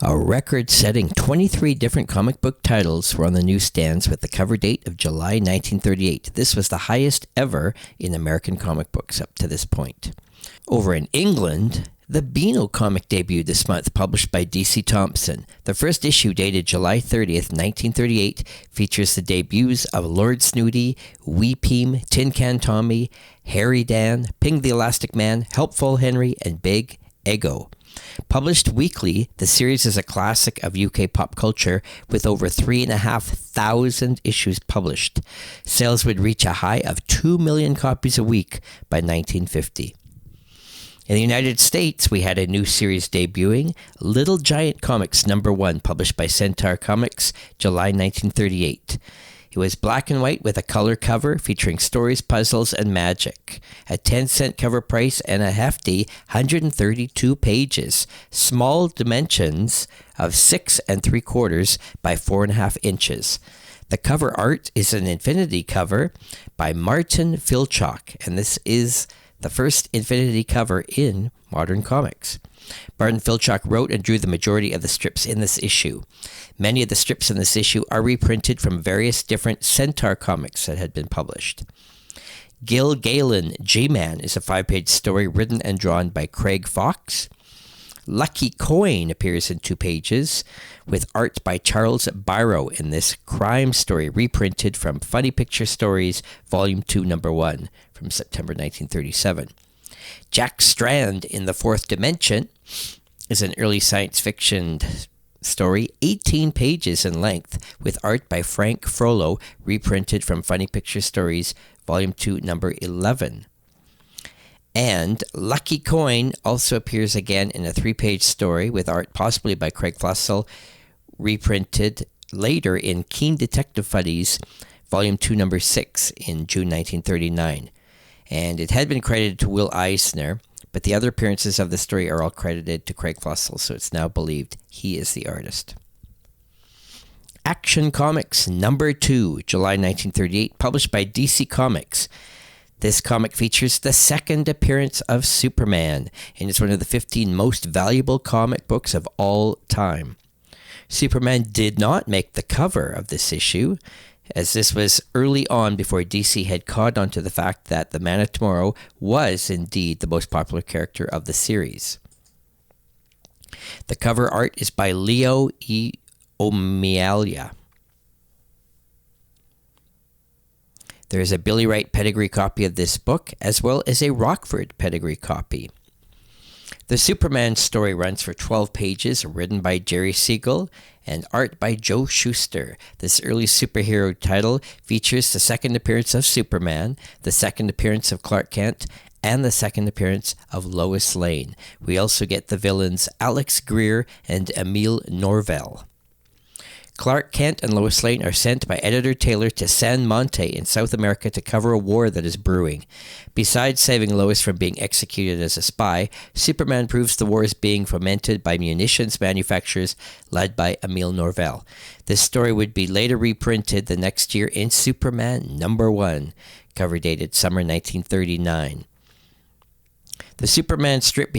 A record-setting 23 different comic book titles were on the newsstands with the cover date of July 1938. This was the highest ever in American comic books up to this point. Over in England, the Beano comic debuted this month, published by D.C. Thompson. The first issue, dated July 30th, 1938, features the debuts of Lord Snooty, Wee Peam, Tin Can Tommy, Harry Dan, Ping the Elastic Man, Helpful Henry, and Big Ego. Published weekly, the series is a classic of UK pop culture with over 3,500 issues published. Sales would reach a high of 2 million copies a week by 1950. In the United States, we had a new series debuting, Little Giant Comics #1, published by Centaur Comics, July 1938. It was black and white with a color cover featuring stories, puzzles, and magic. A 10-cent cover price and a hefty 132 pages. Small dimensions of 6 3/4 by 4.5 inches. The cover art is an Infinity cover by Martin Filchock, and this is the first Infinity cover in modern comics. Martin Filchock wrote and drew the majority of the strips in this issue. Many of the strips in this issue are reprinted from various different Centaur comics that had been published. Gil Galen, G-Man, is a 5-page story written and drawn by Craig Fox. Lucky Coin appears in 2 pages, with art by Charles Biro in this crime story reprinted from Funny Picture Stories, Volume 2, Number 1, from September 1937. Jack Strand in the Fourth Dimension is an early science fiction story, 18 pages in length, with art by Frank Frollo, reprinted from Funny Picture Stories, Volume 2, Number 11. And Lucky Coin also appears again in a 3-page story with art possibly by Craig Fussell, reprinted later in Keen Detective Funnies, Volume 2, Number 6 in June 1939. And it had been credited to Will Eisner, but the other appearances of the story are all credited to Craig Fussell, so it's now believed he is the artist. Action Comics #2, July 1938, published by DC Comics. This comic features the second appearance of Superman, and is one of the 15 most valuable comic books of all time. Superman did not make the cover of this issue, as this was early on before DC had caught on to the fact that the Man of Tomorrow was indeed the most popular character of the series. The cover art is by Leo E. O'Mealia. There is a Billy Wright pedigree copy of this book, as well as a Rockford pedigree copy. The Superman story runs for 12 pages, written by Jerry Siegel, and art by Joe Shuster. This early superhero title features the second appearance of Superman, the second appearance of Clark Kent, and the second appearance of Lois Lane. We also get the villains Alex Greer and Emile Norvell. Clark Kent and Lois Lane are sent by Editor Taylor to San Monte in South America to cover a war that is brewing. Besides saving Lois from being executed as a spy, Superman proves the war is being fomented by munitions manufacturers led by Emile Norvell. This story would be later reprinted the next year in Superman #1, cover dated summer 1939. The Superman strip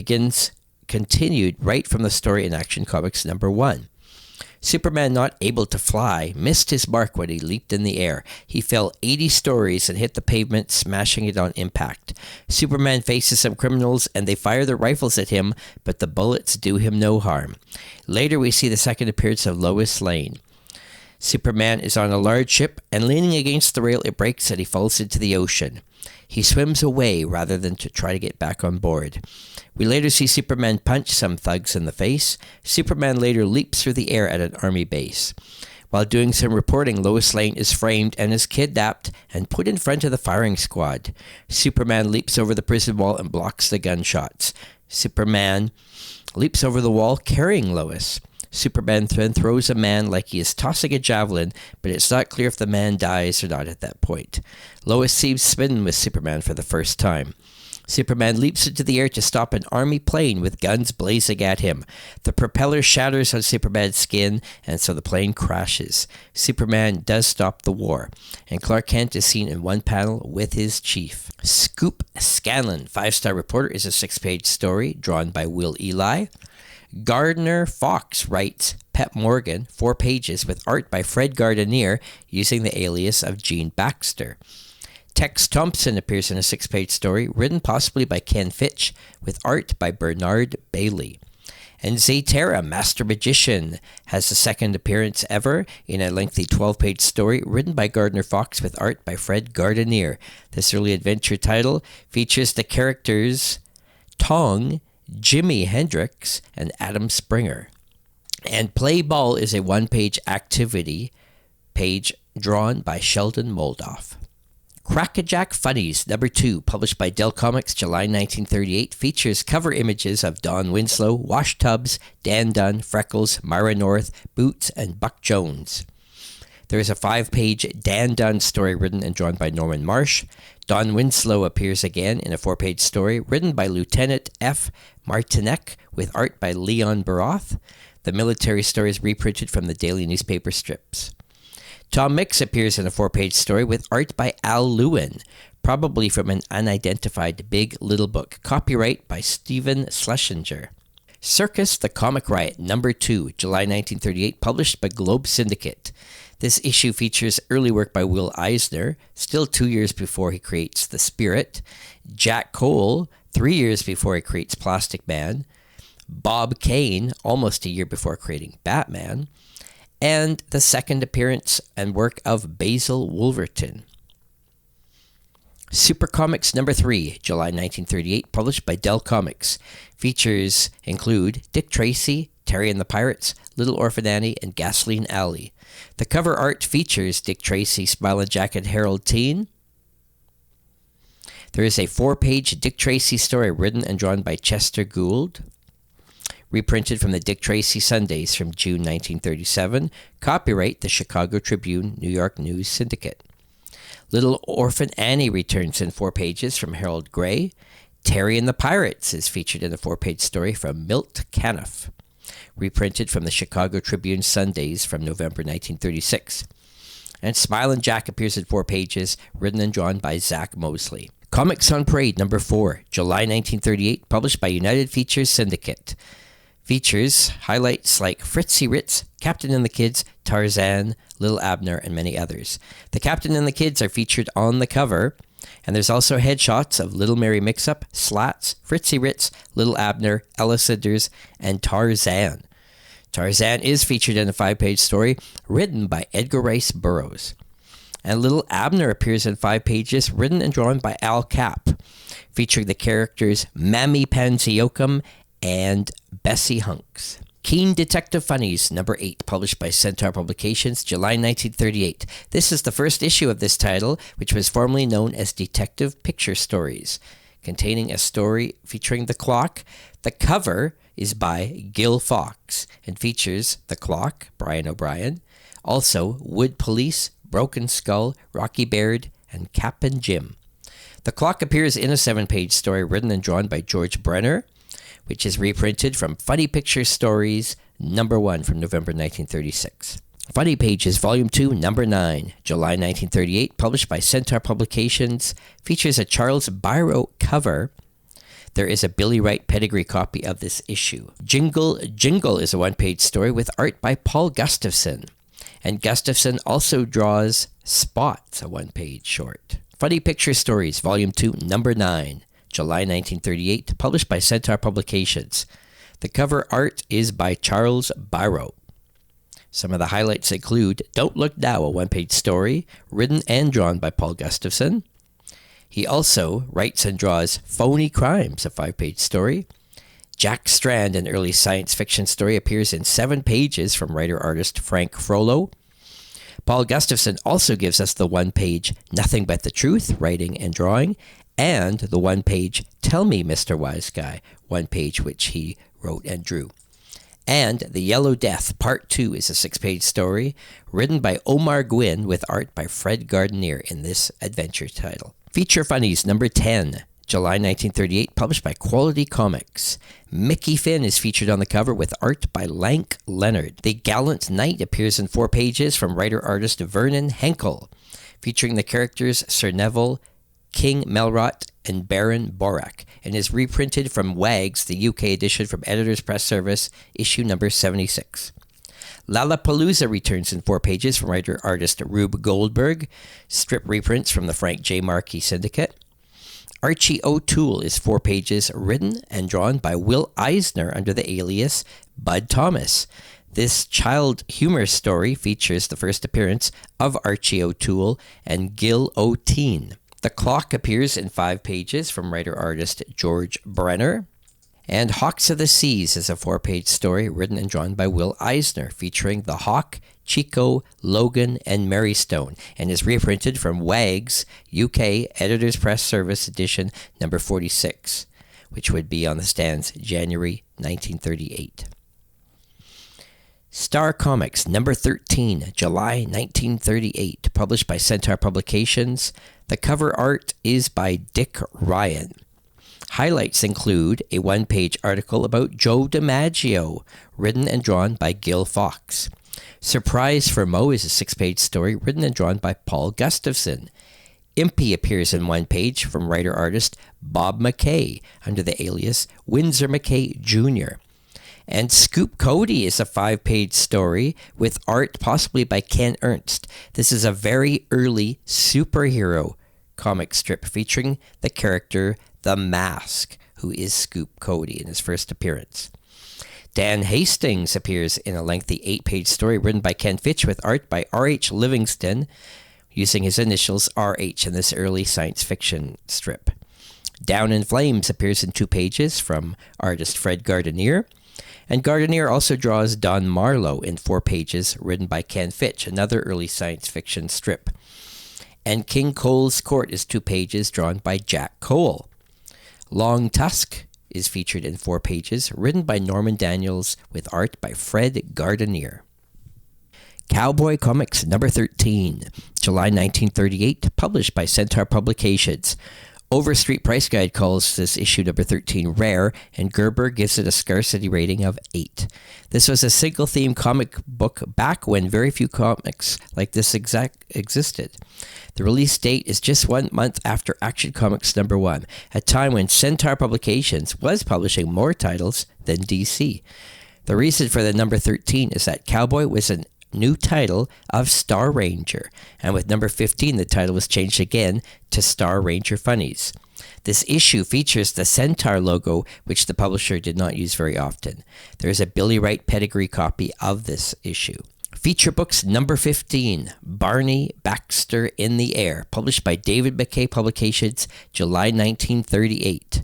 continued right from the story in Action Comics #1. Superman, not able to fly, missed his mark when he leaped in the air. He fell 80 stories and hit the pavement, smashing it on impact. Superman faces some criminals and they fire their rifles at him, but the bullets do him no harm. Later we see the second appearance of Lois Lane. Superman is on a large ship, and leaning against the rail it breaks and he falls into the ocean. He swims away rather than to try to get back on board. We later see Superman punch some thugs in the face. Superman later leaps through the air at an army base. While doing some reporting, Lois Lane is framed and is kidnapped and put in front of the firing squad. Superman leaps over the prison wall and blocks the gunshots. Superman leaps over the wall carrying Lois. Superman then throws a man like he is tossing a javelin, but it's not clear if the man dies or not at that point. Lois seems smitten with Superman for the first time. Superman leaps into the air to stop an army plane with guns blazing at him. The propeller shatters on Superman's skin, and so the plane crashes. Superman does stop the war, and Clark Kent is seen in one panel with his chief. Scoop Scanlon, 5-star reporter, is a 6-page story drawn by Will Eli. Gardner Fox writes Pep Morgan, 4 pages, with art by Fred Gardenier using the alias of Gene Baxter. Tex Thompson appears in a 6-page story written possibly by Ken Fitch with art by Bernard Bailey. And Zaytera, Master Magician, has the second appearance ever in a lengthy 12-page story written by Gardner Fox with art by Fred Gardenier. This early adventure title features the characters Tong, Jimi Hendrix, and Adam Springer. And Play Ball is a 1-page activity page drawn by Sheldon Moldoff. Crackajack Funnies, number 2, published by Dell Comics, July 1938, features cover images of Don Winslow, Wash Tubbs, Dan Dunn, Freckles, Myra North, Boots, and Buck Jones. There is a 5-page Dan Dunn story written and drawn by Norman Marsh. Don Winslow appears again in a 4-page story written by Lieutenant F. Martinek with art by Leon Baroth. The military story is reprinted from the daily newspaper strips. Tom Mix appears in a 4-page story with art by Al Lewin, probably from an unidentified Big Little Book. Copyright by Stephen Schlesinger. Circus the Comic Riot, number 2, July 1938, published by Globe Syndicate. This issue features early work by Will Eisner, still 2 years before he creates The Spirit, Jack Cole, 3 years before he creates Plastic Man, Bob Kane, almost a year before creating Batman, and the second appearance and work of Basil Wolverton. Super Comics number 3, July 1938, published by Dell Comics. Features include Dick Tracy, Terry and the Pirates, Little Orphan Annie, and Gasoline Alley. The cover art features Dick Tracy, Smilin' Jack, and Harold Teen. There is a 4-page Dick Tracy story written and drawn by Chester Gould, reprinted from the Dick Tracy Sundays from June 1937. Copyright the Chicago Tribune, New York News Syndicate. Little Orphan Annie returns in 4 pages from Harold Gray. Terry and the Pirates is featured in a 4-page story from Milt Caniff, reprinted from the Chicago Tribune Sundays from November 1936. And Smilin' Jack appears in 4 pages, written and drawn by Zach Mosley. Comics on Parade number 4, July 1938, published by United Features Syndicate. Features highlights like Fritzy Ritz, Captain and the Kids, Tarzan, Little Abner, and many others. The Captain and the Kids are featured on the cover, and there's also headshots of Little Mary Mix-Up, Slats, Fritzy Ritz, Little Abner, Ella Cinders, and Tarzan. Tarzan is featured in a 5-page story written by Edgar Rice Burroughs. And Little Abner appears in 5 pages written and drawn by Al Capp, featuring the characters Mammy Pansy Yoakum and Bessie Hunks. Keen Detective Funnies, number 8, published by Centaur Publications, July 1938. This is the first issue of this title, which was formerly known as Detective Picture Stories, containing a story featuring the Clock. The cover is by Gil Fox and features the Clock, Brian O'Brien, also Wood Police, Broken Skull, Rocky Baird, and Cap'n Jim. The Clock appears in a 7-page story written and drawn by George Brenner, which is reprinted from Funny Picture Stories, number 1 from November 1936. Funny Pages, Volume 2, number 9, July 1938, published by Centaur Publications, features a Charles Biro cover. There is a Billy Wright pedigree copy of this issue. Jingle Jingle is a 1-page story with art by Paul Gustafson. And Gustafson also draws Spots, a 1-page short. Funny Picture Stories, Volume 2, number 9, July 1938, published by Centaur Publications. The cover art is by Charles Biro. Some of the highlights include Don't Look Now, a 1-page story, written and drawn by Paul Gustafson. He also writes and draws Phony Crimes, a 5-page story. Jack Strand, an early science fiction story, appears in 7 pages from writer-artist Frank Frollo. Paul Gustafson also gives us the 1-page Nothing But the Truth, writing and drawing, and the 1-page Tell Me, Mr. Wise Guy, 1-page which he wrote and drew. And The Yellow Death, Part 2, is a 6-page story written by Omar Gwynn with art by Fred Gardenier in this adventure title. Feature Funnies, number 10, July 1938, published by Quality Comics. Mickey Finn is featured on the cover with art by Lank Leonard. The Gallant Knight appears in 4 pages from writer-artist Vernon Henkel, featuring the characters Sir Neville, King Melrot and Baron Borak, and is reprinted from Wags, the UK edition from Editor's Press Service, issue number 76. Lollapalooza returns in 4 pages from writer-artist Rube Goldberg, strip reprints from the Frank J. Markey Syndicate. Archie O'Toole is 4 pages, written and drawn by Will Eisner under the alias Bud Thomas. This child humor story features the first appearance of Archie O'Toole and Gil O'Teen. The Clock appears in 5 pages from writer-artist George Brenner. And Hawks of the Seas is a 4-page story written and drawn by Will Eisner, featuring the Hawk, Chico, Logan, and Marystone, and is reprinted from Wags, UK Editor's Press Service edition number 46, which would be on the stands January 1938. Star Comics number 13, July 1938, published by Centaur Publications. The cover art is by Dick Ryan. Highlights include a 1-page article about Joe DiMaggio, written and drawn by Gil Fox. Surprise for Mo is a 6-page story written and drawn by Paul Gustafson. Impy appears in 1 page from writer-artist Bob McKay under the alias Windsor McKay Jr. And Scoop Cody is a 5-page story with art possibly by Ken Ernst. This is a very early superhero comic strip featuring the character The Mask, who is Scoop Cody in his first appearance. Dan Hastings appears in a lengthy 8-page story written by Ken Fitch with art by R.H. Livingston, using his initials R.H. in this early science fiction strip. Down in Flames appears in 2 pages from artist Fred Gardenier, and Gardenier also draws Don Marlowe in 4 pages written by Ken Fitch, another early science fiction strip. And King Cole's Court is 2 pages drawn by Jack Cole. Long Tusk is featured in 4 pages, written by Norman Daniels with art by Fred Gardenier. Cowboy Comics number 13, July 1938, published by Centaur Publications. Overstreet Price Guide calls this issue number 13 rare, and Gerber gives it a scarcity rating of 8. This was a single-theme comic book back when very few comics like this existed. The release date is just 1 month after Action Comics number 1, a time when Centaur Publications was publishing more titles than DC. The reason for the number 13 is that Cowboy was a new title of Star Ranger, and with number 15 the title was changed again to Star Ranger Funnies. This issue features the Centaur logo, which the publisher did not use very often. There is a Billy Wright pedigree copy of this issue. Feature Books number 15, Barney Baxter in the Air, published by David McKay Publications, July 1938.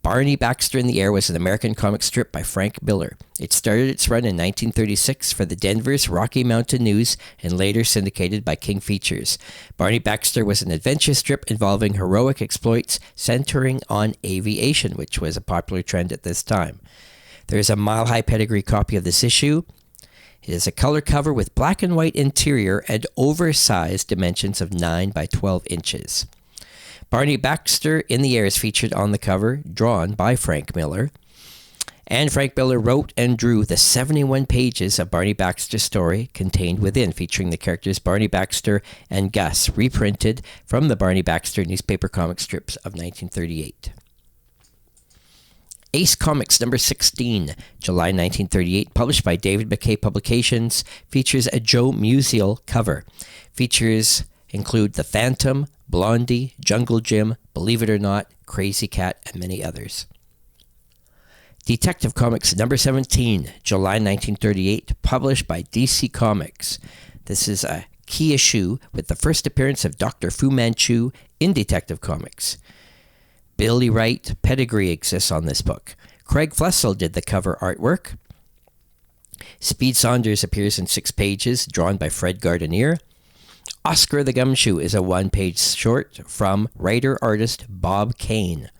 Barney Baxter in the Air was an American comic strip by Frank Miller. It started its run in 1936 for the Denver's Rocky Mountain News and later syndicated by King Features. Barney Baxter was an adventure strip involving heroic exploits centering on aviation, which was a popular trend at this time. There is a mile-high pedigree copy of this issue. It is a color cover with black and white interior and oversized dimensions of 9 by 12 inches. Barney Baxter in the Air is featured on the cover, drawn by Frank Miller. And Frank Miller wrote and drew the 71 pages of Barney Baxter's story contained within, featuring the characters Barney Baxter and Gus, reprinted from the Barney Baxter newspaper comic strips of 1938. Ace Comics number 16, July 1938, published by David McKay Publications, features a Joe Musial cover. Features include The Phantom, Blondie, Jungle Jim, Believe It or Not, Crazy Cat, and many others. Detective Comics number 17, July 1938, published by DC Comics. This is a key issue with the first appearance of Dr. Fu Manchu in Detective Comics. Billy Wright pedigree exists on this book. Craig Flessel did the cover artwork. Speed Saunders appears in 6 pages, drawn by Fred Gardenier. Oscar the Gumshoe is a 1-page short from writer-artist Bob Kane.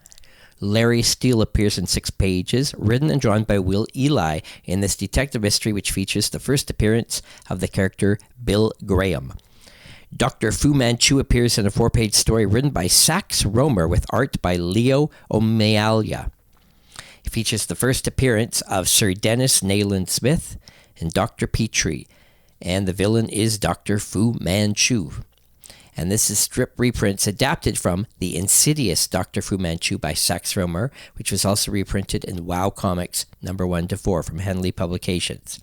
Larry Steele appears in 6 pages, written and drawn by Will Eli in this detective mystery, which features the first appearance of the character Bill Graham. Dr. Fu Manchu appears in a 4-page story written by Sax Rohmer with art by Leo O'Malley. It features the first appearance of Sir Dennis Nayland Smith and Dr. Petrie, and the villain is Dr. Fu Manchu. and this is strip reprints adapted from The Insidious Dr. Fu Manchu by Sax Rohmer, which was also reprinted in WOW Comics number 1 to 4 from Henley Publications.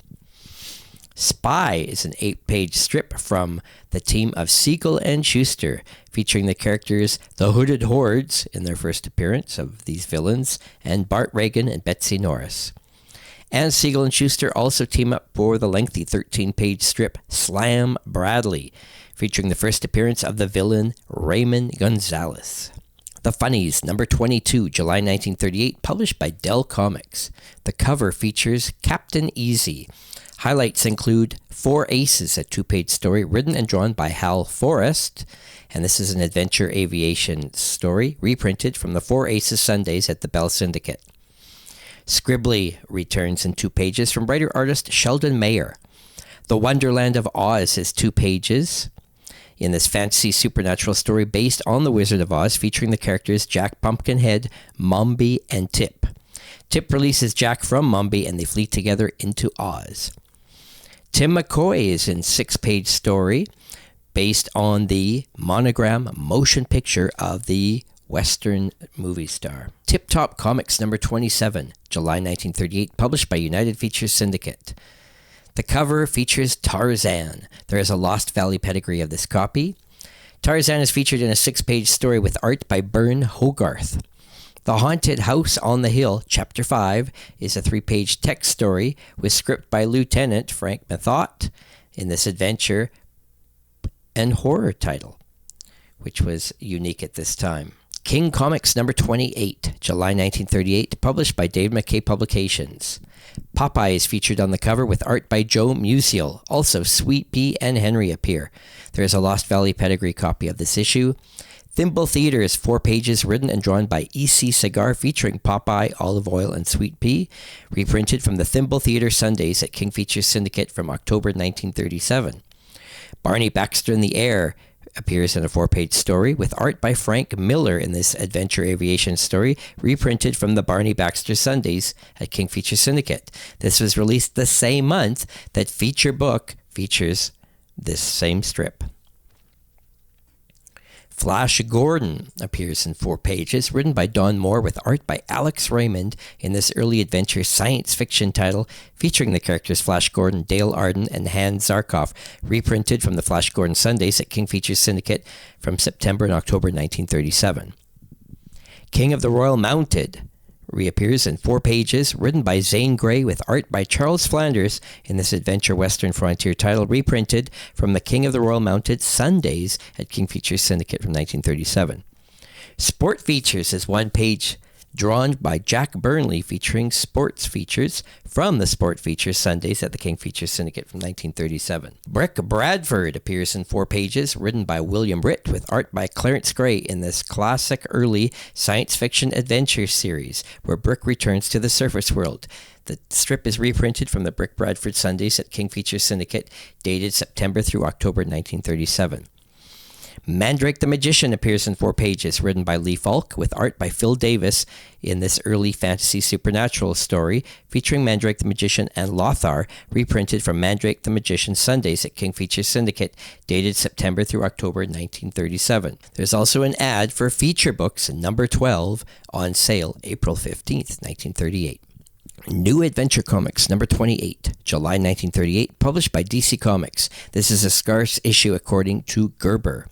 Spy is an 8-page strip from the team of Siegel and Schuster, featuring the characters The Hooded Hordes in their first appearance of these villains, and Bart Reagan and Betsy Norris. And Siegel and Schuster also team up for the lengthy 13-page strip Slam Bradley, featuring the first appearance of the villain Raymond Gonzalez. The Funnies, number 22, July 1938, published by Dell Comics. The cover features Captain Easy. Highlights include Four Aces, a 2-page story written and drawn by Hal Forrest. And this is an adventure aviation story reprinted from the Four Aces Sundays at the Bell Syndicate. Scribbly returns in 2 pages from writer-artist Sheldon Mayer. The Wonderland of Oz is 2 pages in this fantasy supernatural story based on The Wizard of Oz, featuring the characters Jack Pumpkinhead, Mombi, and Tip. Tip releases Jack from Mombi, and they flee together into Oz. Tim McCoy is in 6-page story based on the monogram motion picture of the Western movie star. Tip Top Comics number 27, July 1938, published by United Features Syndicate. The cover features Tarzan. There is a Lost Valley pedigree of this copy. Tarzan is featured in a 6-page story with art by Byrne Hogarth. The Haunted House on the Hill, Chapter 5, is a 3-page text story with script by Lieutenant Frank Methot in this adventure and horror title, which was unique at this time. King Comics number 28, July 1938, published by Dave McKay Publications. Popeye is featured on the cover with art by Joe Musial. Also, Sweet Pea and Henry appear. There is a Lost Valley pedigree copy of this issue. Thimble Theater is 4 pages written and drawn by E.C. Cigar, featuring Popeye, Olive Oil, and Sweet Pea, reprinted from the Thimble Theater Sundays at King Features Syndicate from October 1937. Barney Baxter in the Air appears in a 4-page story with art by Frank Miller in this adventure aviation story, reprinted from the Barney Baxter Sundays at King Features Syndicate. This was released the same month that Feature Book features this same strip. Flash Gordon appears in 4 pages, written by Don Moore with art by Alex Raymond in this early adventure science fiction title, featuring the characters Flash Gordon, Dale Arden, and Hans Zarkov, reprinted from the Flash Gordon Sundays at King Features Syndicate from September and October 1937. King of the Royal Mounted reappears in 4 pages, written by Zane Grey with art by Charles Flanders in this adventure western frontier title, reprinted from the King of the Royal Mounted Sundays at King Features Syndicate from 1937. Sport Features is 1 page drawn by Jack Burnley, featuring sports features from the Sport Features Sundays at the King Features Syndicate from 1937. Brick Bradford appears in 4 pages, written by William Ritt with art by Clarence Gray in this classic early science fiction adventure series, where Brick returns to the surface world. The strip is reprinted from the Brick Bradford Sundays at King Features Syndicate, dated September through October 1937. Mandrake the Magician appears in 4 pages, written by Lee Falk, with art by Phil Davis in this early fantasy supernatural story, featuring Mandrake the Magician and Lothar, reprinted from Mandrake the Magician Sundays at King Features Syndicate, dated September through October 1937. There's also an ad for Feature Books, number 12, on sale April 15th, 1938. New Adventure Comics, number 28, July 1938, published by DC Comics. This is a scarce issue according to Gerber.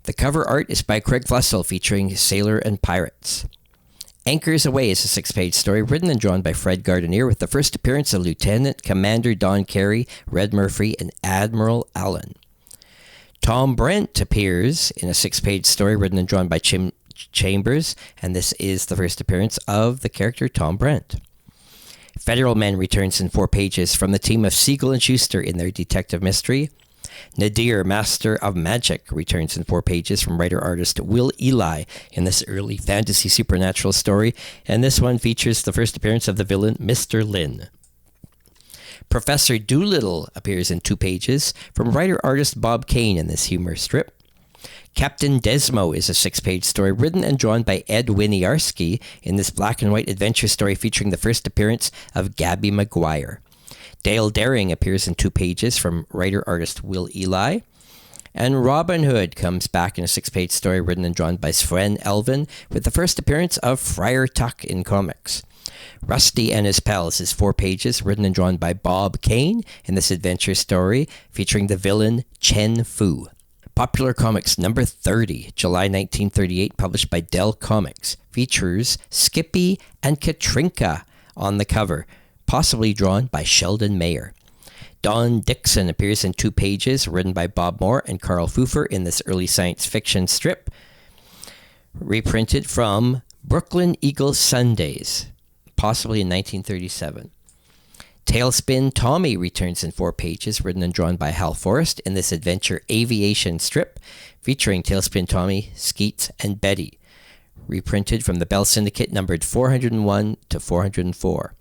The cover art is by Craig Fussell, featuring Sailor and Pirates. Anchors Away is a 6-page story written and drawn by Fred Gardenier, with the first appearance of Lieutenant Commander Don Carey, Red Murphy, and Admiral Allen. Tom Brent appears in a 6-page story written and drawn by Jim Chambers, and this is the first appearance of the character Tom Brent. Federal Men returns in 4 pages from the team of Siegel and Schuster in their detective mystery. Nadir, Master of Magic, returns in 4 pages from writer-artist Will Eli in this early fantasy supernatural story, and this one features the first appearance of the villain Mr. Lin. Professor Doolittle appears in 2 pages from writer-artist Bob Kane in this humor strip. Captain Desmo is a 6-page story written and drawn by Ed Winiarski in this black and white adventure story, featuring the first appearance of Gabby Maguire. Dale Daring appears in 2 pages from writer-artist Will Eli. And Robin Hood comes back in a 6-page story written and drawn by Sven Elvin, with the first appearance of Friar Tuck in comics. Rusty and His Pals is 4 pages, written and drawn by Bob Kane in this adventure story featuring the villain Chen Fu. Popular Comics number 30, July 1938, published by Dell Comics, features Skippy and Katrinka on the cover, possibly drawn by Sheldon Mayer. Don Dixon appears in 2 pages, written by Bob Moore and Carl Pfeiffer in this early science fiction strip, reprinted from Brooklyn Eagle Sundays, possibly in 1937. Tailspin Tommy returns in 4 pages, written and drawn by Hal Forrest in this adventure aviation strip, featuring Tailspin Tommy, Skeets, and Betty, reprinted from the Bell Syndicate, numbered 401 to 404.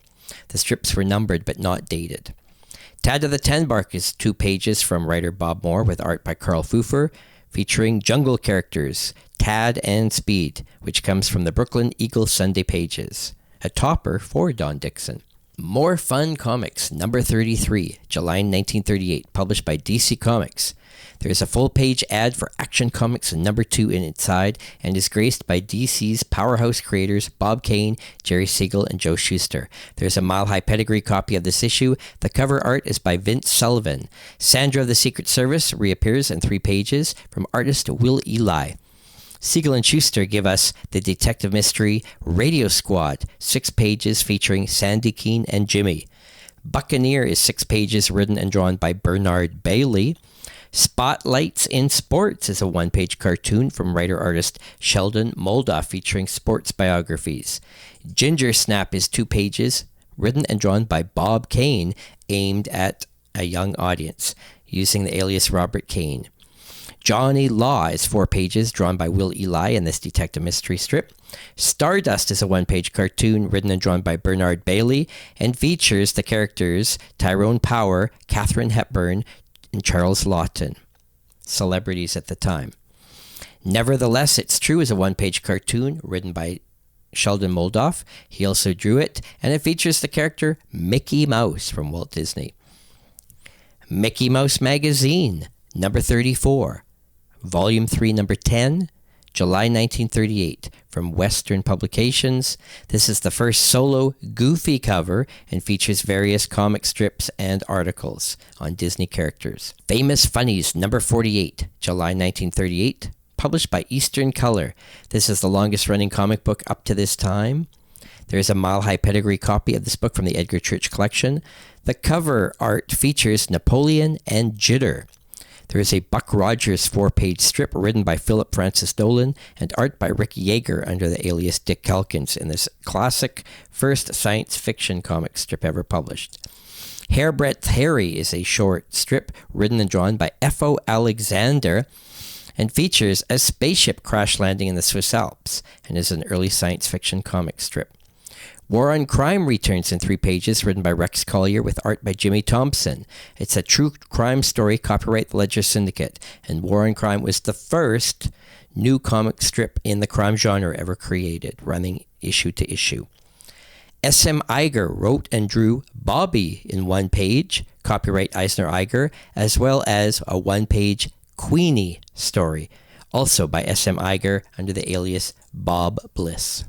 The strips were numbered but not dated. Tad of the Tanbark is 2 pages from writer Bob Moore with art by Carl Pfeiffer, featuring jungle characters Tad and Speed, which comes from the Brooklyn Eagle Sunday pages. A topper for Don Dixon. More Fun Comics, number 33, July 1938, published by DC Comics. There is a full-page ad for Action Comics number 2 inside, and is graced by DC's powerhouse creators Bob Kane, Jerry Siegel, and Joe Shuster. There's a mile-high pedigree copy of this issue. The cover art is by Vince Sullivan. Sandra of the Secret Service reappears in 3 pages from artist Will Eli. Siegel and Schuster give us the detective mystery Radio Squad, 6 pages featuring Sandy Keene and Jimmy. Buccaneer is 6 pages written and drawn by Bernard Bailey. Spotlights in Sports is a 1-page cartoon from writer-artist Sheldon Moldoff featuring sports biographies. Ginger Snap is 2 pages, written and drawn by Bob Kane, aimed at a young audience, using the alias Robert Kane. Johnny Law is 4 pages, drawn by Will Eli in this detective mystery strip. Stardust is a 1-page cartoon written and drawn by Bernard Bailey and features the characters Tyrone Power, Katharine Hepburn, and Charles Lawton, celebrities at the time. Nevertheless, It's True is a 1-page cartoon written by Sheldon Moldoff. He also drew it, and it features the character Mickey Mouse from Walt Disney. Mickey Mouse Magazine, number 34, Volume 3, number 10, July 1938, from Western Publications. This is the first solo Goofy cover and features various comic strips and articles on Disney characters. Famous Funnies, number 48, July 1938, published by Eastern Color. This is the longest-running comic book up to this time. There is a mile-high pedigree copy of this book from the Edgar Church collection. The cover art features Napoleon and Jitter. There is a Buck Rogers 4-page strip written by Philip Francis Dolan and art by Rick Yeager under the alias Dick Calkins in this classic first science fiction comic strip ever published. Hairbreadth Harry is a short strip written and drawn by F.O. Alexander and features a spaceship crash landing in the Swiss Alps and is an early science fiction comic strip. War on Crime returns in 3 pages, written by Rex Collier with art by Jimmy Thompson. It's a true crime story, copyright the Ledger Syndicate, and War on Crime was the first new comic strip in the crime genre ever created, running issue to issue. S.M. Iger wrote and drew Bobby in 1 page, copyright Eisner Iger, as well as a 1-page Queenie story, also by S.M. Iger under the alias Bob Bliss.